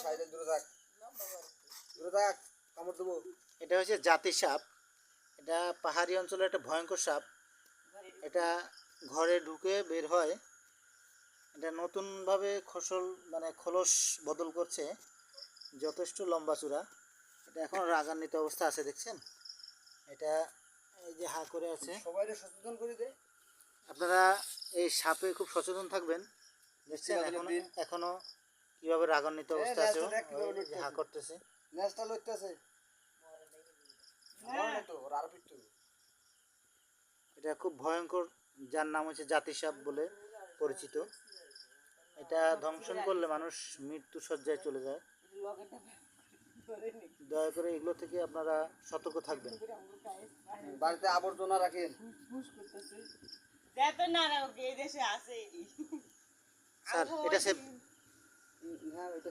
সাইডে দূরে থাক, দূরে থাক, কামড় দেবো। এটা হচ্ছে জাতি সাপ। এটা পাহাড়ি অঞ্চলের একটা ভয়ঙ্কর সাপ। এটা ঘরে ঢুকে বের হয়। এটা নতুনভাবে খোলস বদল করছে, যথেষ্ট লম্বা চূড়া। এটা এখন রাগান্বিত অবস্থা আছে, দেখছেন? এটা এই যে হা করে আছে। সবাই সচেতন করে দে। আপনারা এই সাপে খুব সচেতন থাকবেন। দেখছেন এখনো কিভাবে রাগান্বিত অবস্থা আছে, হা করতেছে। নেসটা লইতেছে। এটা খুব ভয়ঙ্কর, যার নাম হচ্ছে জাতি সাপ বলে পরিচিত। এটা দংশন করলে মানুষ মৃত্যু শয্যায় চলে যায়। দয়া করে এগুলো থেকে আপনারা সতর্ক থাকবেন। বাড়িতে আবর্জনা রাখেন। স্যার এটা সে হ্যাঁ, এটা